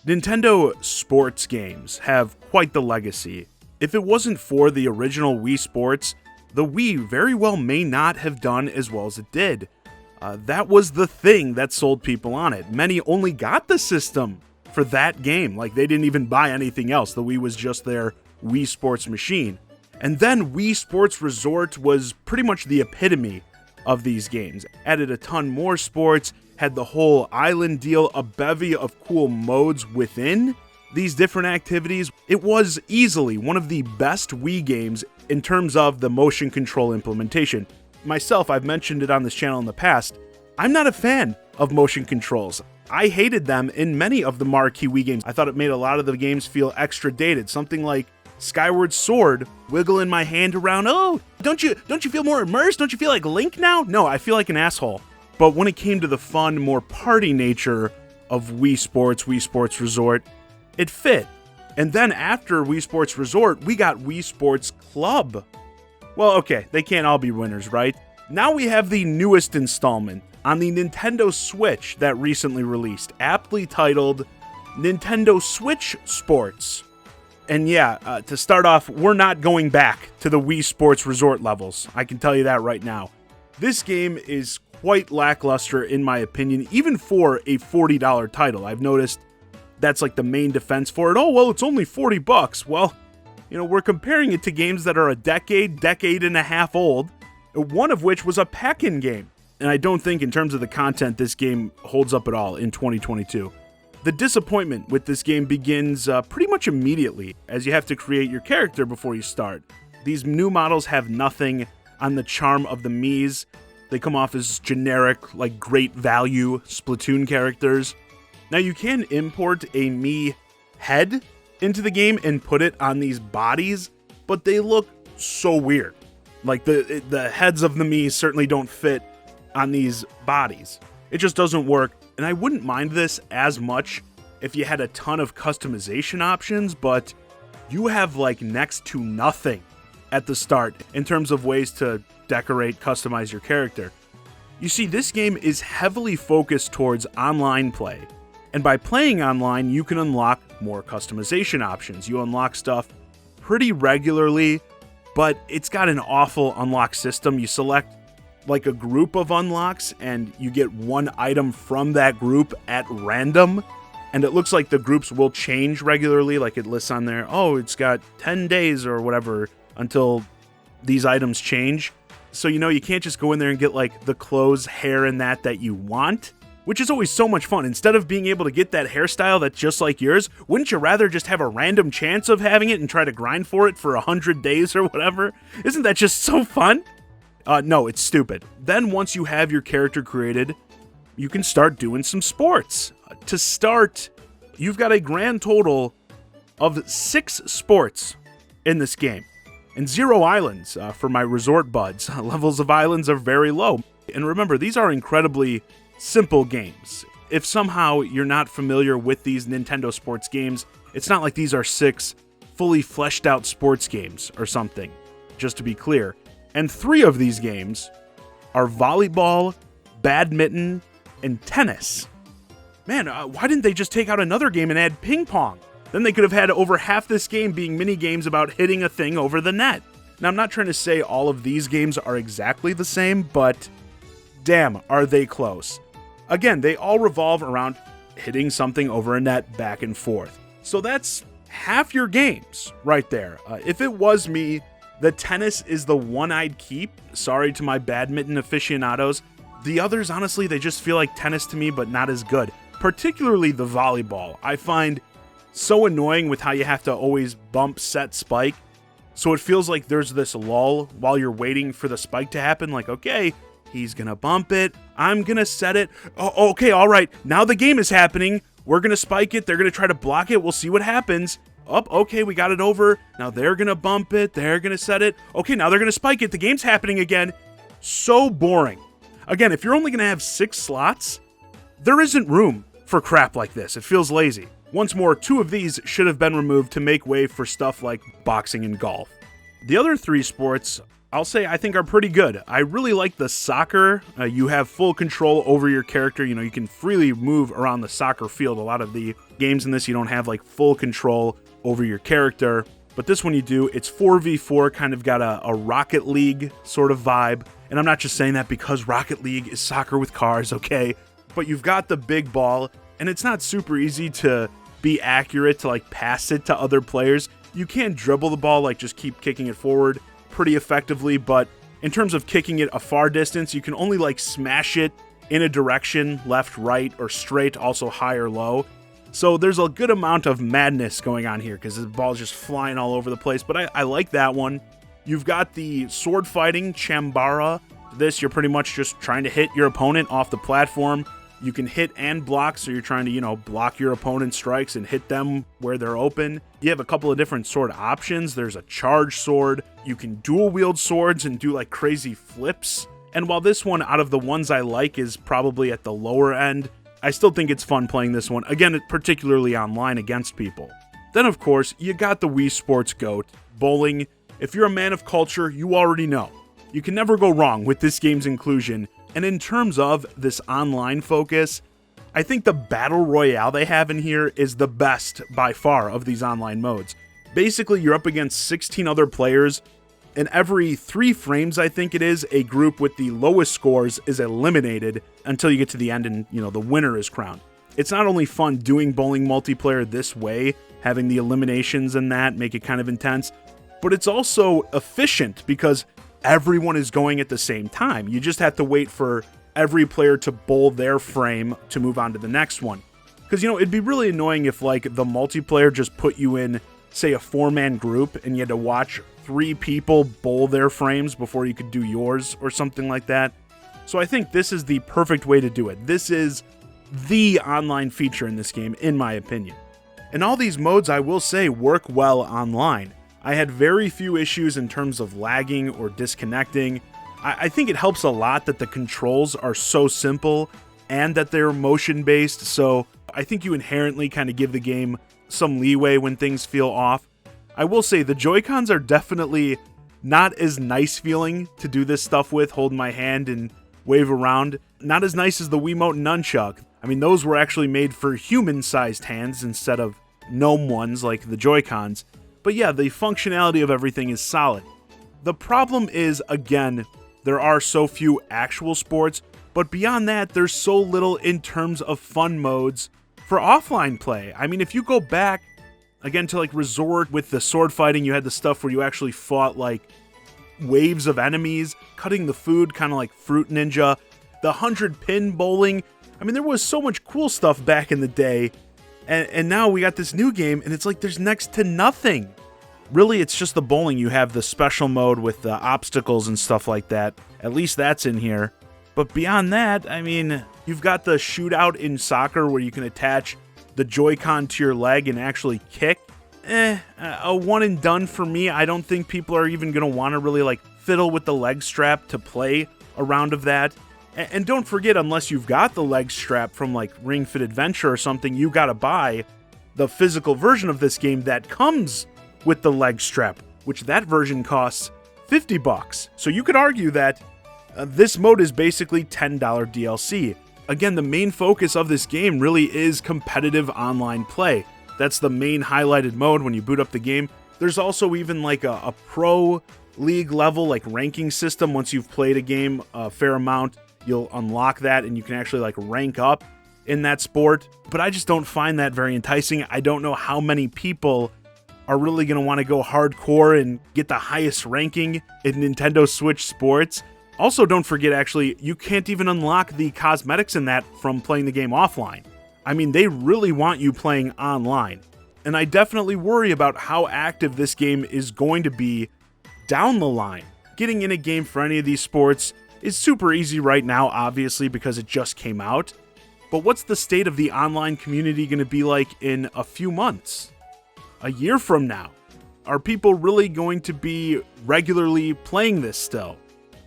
Nintendo sports games have quite the legacy. If it wasn't for the original Wii Sports, the Wii very well may not have done as well as it did. That was the thing that sold people on it. Many only got the system for that game. Like, they didn't even buy anything else. The Wii was just their Wii Sports machine. And then Wii Sports Resort was pretty much the epitome of these games. Added a ton more sports, had the whole island deal, a bevy of cool modes within these different activities. It was easily one of the best Wii games in terms of the motion control implementation. Myself, I've mentioned it on this channel in the past, I'm not a fan of motion controls. I hated them in many of the marquee Wii games. I thought it made a lot of the games feel extra dated. Something like Skyward Sword, wiggling my hand around, oh, don't you feel more immersed? Don't you feel like Link now? No, I feel like an asshole. But when it came to the fun, more party nature of Wii Sports Resort, it fit. And then after Wii Sports Resort, we got Wii Sports Club. Well, okay, they can't all be winners, right? Now we have the newest installment on the Nintendo Switch that recently released, aptly titled Nintendo Switch Sports. And yeah, to start off, we're not going back to the Wii Sports Resort levels. I can tell you that right now. This game is quite lackluster in my opinion, even for a $40 title. I've noticed that's like the main defense for it. Oh, well, it's only $40. Well, we're comparing it to games that are a decade and a half old, one of which was a pack-in game. And I don't think in terms of the content, this game holds up at all in 2022. The disappointment with this game begins pretty much immediately, as you have to create your character before you start. These new models have nothing on the charm of the Miis. They come off as generic, like great value Splatoon characters. Now you can import a Mii head into the game and put it on these bodies, but they look so weird. Like the heads of the Miis certainly don't fit on these bodies. It just doesn't work, and I wouldn't mind this as much if you had a ton of customization options, but you have like next to nothing at the start in terms of ways to decorate, customize your character. You see, this game is heavily focused towards online play, and by playing online, you can unlock more customization options. You unlock stuff pretty regularly, but it's got an awful unlock system. You select like a group of unlocks, and you get one item from that group at random, and it looks like the groups will change regularly. Like it lists on there, oh, it's got 10 days or whatever until these items change. So, you can't just go in there and get, like, the clothes, hair, and that you want, which is always so much fun. Instead of being able to get that hairstyle that's just like yours, wouldn't you rather just have a random chance of having it and try to grind for it for 100 days or whatever? Isn't that just so fun? No, it's stupid. Then once you have your character created, you can start doing some sports. To start, you've got a grand total of 6 sports in this game. And 0 islands for my resort buds. Levels of islands are very low. And remember, these are incredibly simple games. If somehow you're not familiar with these Nintendo sports games, it's not like these are 6 fully fleshed out sports games or something, just to be clear. And 3 of these games are volleyball, badminton, and tennis. Man, why didn't they just take out another game and add ping pong? Then they could have had over half this game being mini games about hitting a thing over the net. Now, I'm not trying to say all of these games are exactly the same, but damn, are they close. Again, they all revolve around hitting something over a net back and forth. So that's half your games right there. If it was me, the tennis is the one I'd keep. Sorry to my badminton aficionados. The others, honestly, they just feel like tennis to me, but not as good. Particularly the volleyball. I find so annoying with how you have to always bump, set, spike. So it feels like there's this lull while you're waiting for the spike to happen. Like, okay, he's gonna bump it. I'm gonna set it. Oh, okay, all right. Now the game is happening. We're gonna spike it. They're gonna try to block it. We'll see what happens. Oh, okay, we got it over. Now they're gonna bump it. They're gonna set it. Okay, now they're gonna spike it. The game's happening again. So boring. Again, if you're only gonna have 6 slots, there isn't room for crap like this. It feels lazy. Once more, 2 of these should have been removed to make way for stuff like boxing and golf. The other 3 sports I'll say I think are pretty good. I really like the soccer. You have full control over your character. You know, you can freely move around the soccer field. A lot of the games in this, you don't have like full control over your character. But this one you do. It's 4v4, kind of got a Rocket League sort of vibe. And I'm not just saying that because Rocket League is soccer with cars, okay? But you've got the big ball, and it's not super easy to be accurate to like pass it to other players. You can dribble the ball, like just keep kicking it forward pretty effectively, but in terms of kicking it a far distance, you can only like smash it in a direction, left, right, or straight, also high or low. So there's a good amount of madness going on here because the ball's just flying all over the place, but I like that one. You've got the sword fighting, Chambara. This, you're pretty much just trying to hit your opponent off the platform. You can hit and block, so you're trying to, you know, block your opponent's strikes and hit them where they're open. You have a couple of different sword options. There's a charge sword. You can dual wield swords and do like crazy flips. And while this one, out of the ones I like, is probably at the lower end, I still think it's fun playing this one, again, particularly online against people. Then, of course, you got the Wii Sports GOAT, bowling. If you're a man of culture, you already know. You can never go wrong with this game's inclusion. And in terms of this online focus, I think the Battle Royale they have in here is the best by far of these online modes. Basically, you're up against 16 other players, and every 3 frames, I think it is, a group with the lowest scores is eliminated until you get to the end and, you know, the winner is crowned. It's not only fun doing bowling multiplayer this way, having the eliminations and that make it kind of intense, but it's also efficient because everyone is going at the same time. You just have to wait for every player to bowl their frame to move on to the next one. Because, you know, it'd be really annoying if, like, the multiplayer just put you in, say, a 4-man group and you had to watch 3 people bowl their frames before you could do yours or something like that. So I think this is the perfect way to do it. This is the online feature in this game, in my opinion. And all these modes, I will say, work well online. I had very few issues in terms of lagging or disconnecting. I think it helps a lot that the controls are so simple and that they're motion-based, so I think you inherently kind of give the game some leeway when things feel off. I will say the Joy-Cons are definitely not as nice feeling to do this stuff with, hold my hand and wave around. Not as nice as the Wiimote and Nunchuck. I mean, those were actually made for human-sized hands instead of gnome ones like the Joy-Cons. But yeah, the functionality of everything is solid. The problem is, again, there are so few actual sports, but beyond that, there's so little in terms of fun modes for offline play. I mean, if you go back, again, to like Resort with the sword fighting, you had the stuff where you actually fought like waves of enemies, cutting the food, kind of like Fruit Ninja, the 100-pin bowling. I mean, there was so much cool stuff back in the day, and now we got this new game, and it's like there's next to nothing. Really, it's just the bowling. You have the special mode with the obstacles and stuff like that. At least that's in here. But beyond that, I mean, you've got the shootout in soccer where you can attach the Joy-Con to your leg and actually kick. A one and done for me. I don't think people are even going to want to really like fiddle with the leg strap to play a round of that. And don't forget, unless you've got the leg strap from like Ring Fit Adventure or something, you got to buy the physical version of this game that comes with the leg strap, which that version costs $50. So you could argue that this mode is basically $10 DLC. Again, the main focus of this game really is competitive online play. That's the main highlighted mode when you boot up the game. There's also even like a pro league level like ranking system. Once you've played a game a fair amount, you'll unlock that and you can actually like rank up in that sport. But I just don't find that very enticing. I don't know how many people are really going to want to go hardcore and get the highest ranking in Nintendo Switch Sports. Also, don't forget, actually, you can't even unlock the cosmetics in that from playing the game offline. I mean, they really want you playing online. And I definitely worry about how active this game is going to be down the line. Getting in a game for any of these sports is super easy right now, obviously, because it just came out. But what's the state of the online community going to be like in a few months? A year from now? Are people really going to be regularly playing this still?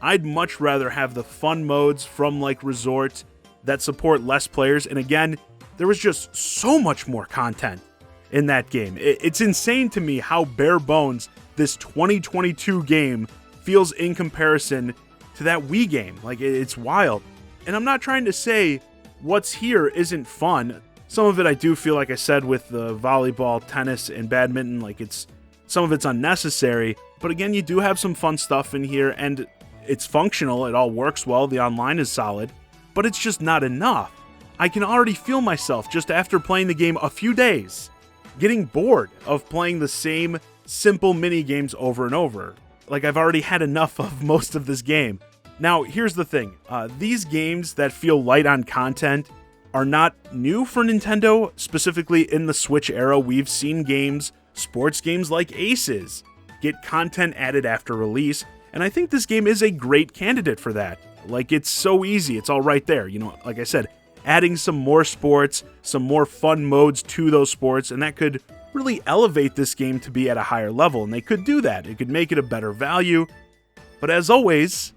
I'd much rather have the fun modes from like Resort that support less players. And again, there was just so much more content in that game. It's insane to me how bare bones this 2022 game feels in comparison to that Wii game. Like, it's wild. And I'm not trying to say what's here isn't fun. Some of it I do feel, like I said, with the volleyball, tennis, and badminton, like some of it's unnecessary. But again, you do have some fun stuff in here, and it's functional. It all works well. The online is solid, but it's just not enough. I can already feel myself, just after playing the game a few days, getting bored of playing the same simple mini games over and over. Like, I've already had enough of most of this game. Now, here's the thing. These games that feel light on content are not new for Nintendo. Specifically in the Switch era, we've seen games, sports games like Aces, get content added after release, and I think this game is a great candidate for that. Like, it's so easy, it's all right there. You know, like I said, adding some more sports, some more fun modes to those sports, and that could really elevate this game to be at a higher level, and they could do that. It could make it a better value. But as always,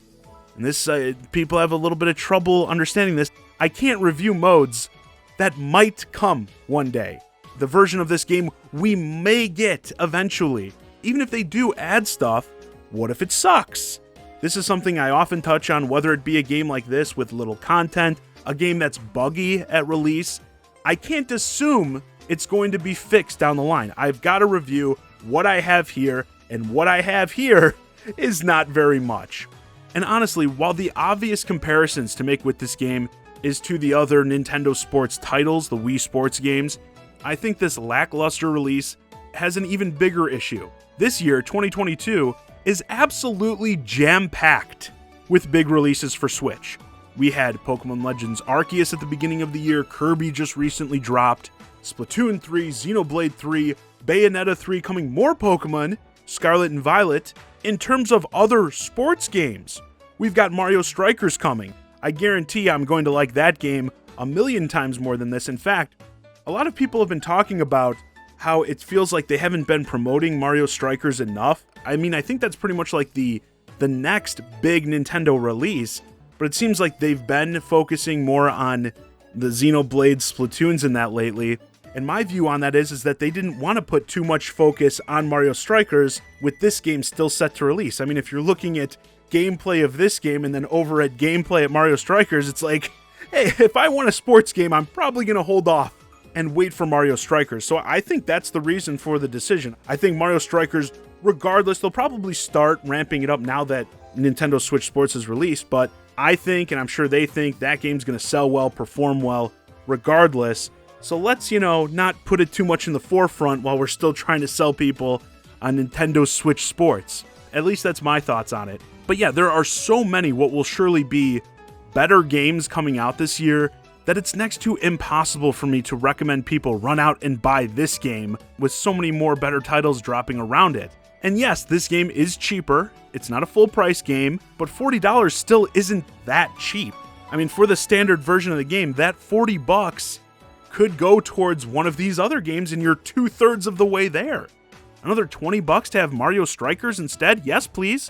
and this people have a little bit of trouble understanding this, I can't review modes that might come one day. The version of this game we may get eventually. Even if they do add stuff, what if it sucks? This is something I often touch on, whether it be a game like this with little content, a game that's buggy at release. I can't assume it's going to be fixed down the line. I've got to review what I have here, and what I have here is not very much. And honestly, while the obvious comparisons to make with this game is to the other Nintendo Sports titles, the Wii Sports games, I think this lackluster release has an even bigger issue. This year, 2022, is absolutely jam-packed with big releases for Switch. We had Pokemon Legends Arceus at the beginning of the year, Kirby just recently dropped, Splatoon 3, Xenoblade 3, Bayonetta 3 coming, more Pokemon, Scarlet and Violet. In terms of other sports games, we've got Mario Strikers coming. I guarantee I'm going to like that game a million times more than this. In fact, a lot of people have been talking about how it feels like they haven't been promoting Mario Strikers enough. I mean, I think that's pretty much like the next big Nintendo release, but it seems like they've been focusing more on the Xenoblade Splatoons and that lately. And my view on that is that they didn't want to put too much focus on Mario Strikers with this game still set to release. I mean, if you're looking at gameplay of this game and then over at gameplay at Mario Strikers, it's like, hey, if I want a sports game, I'm probably going to hold off and wait for Mario Strikers. So I think that's the reason for the decision. I think Mario Strikers, regardless, they'll probably start ramping it up now that Nintendo Switch Sports is released, but I think, and I'm sure they think, that game's going to sell well, perform well, regardless. So let's, not put it too much in the forefront while we're still trying to sell people on Nintendo Switch Sports. At least that's my thoughts on it. But yeah, there are so many what will surely be better games coming out this year that it's next to impossible for me to recommend people run out and buy this game with so many more better titles dropping around it. And yes, this game is cheaper. It's not a full price game, but $40 still isn't that cheap. I mean, for the standard version of the game, that $40 could go towards one of these other games and you're 2/3 of the way there. Another $20 to have Mario Strikers instead? Yes, please.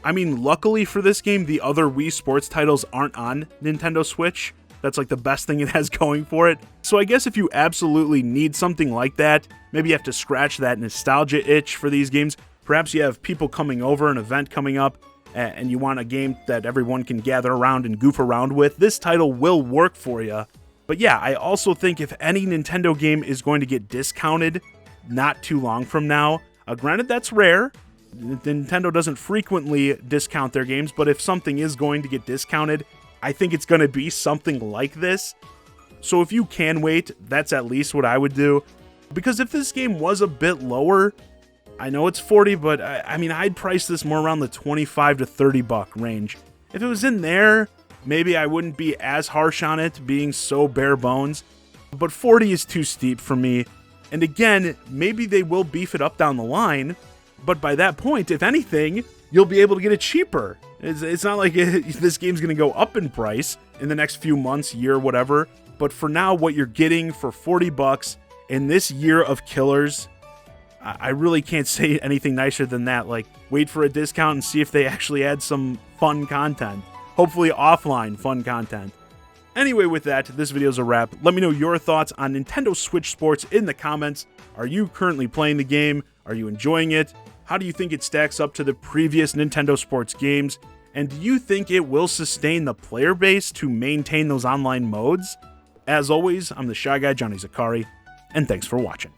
I mean, luckily for this game, the other Wii Sports titles aren't on Nintendo Switch. That's like the best thing it has going for it. So I guess if you absolutely need something like that, maybe you have to scratch that nostalgia itch for these games. Perhaps you have people coming over, an event coming up, and you want a game that everyone can gather around and goof around with. This title will work for you. But yeah, I also think if any Nintendo game is going to get discounted not too long from now, granted that's rare, Nintendo doesn't frequently discount their games, but if something is going to get discounted, I think it's going to be something like this. So if you can wait, that's at least what I would do. Because if this game was a bit lower, I know it's 40, but I mean, I'd price this more around the 25 to 30 buck range. If it was in there, maybe I wouldn't be as harsh on it being so bare bones, but 40 is too steep for me. And again, maybe they will beef it up down the line, but by that point, if anything, you'll be able to get it cheaper. It's not like this game's going to go up in price in the next few months, year, whatever. But for now, what you're getting for 40 bucks in this year of killers, I really can't say anything nicer than that. Like, wait for a discount and see if they actually add some fun content. Hopefully offline fun content. Anyway, with that, this video's a wrap. Let me know your thoughts on Nintendo Switch Sports in the comments. Are you currently playing the game? Are you enjoying it? How do you think it stacks up to the previous Nintendo sports games? And do you think it will sustain the player base to maintain those online modes? As always, I'm the Shy Guy, Johnny Zakari, and thanks for watching.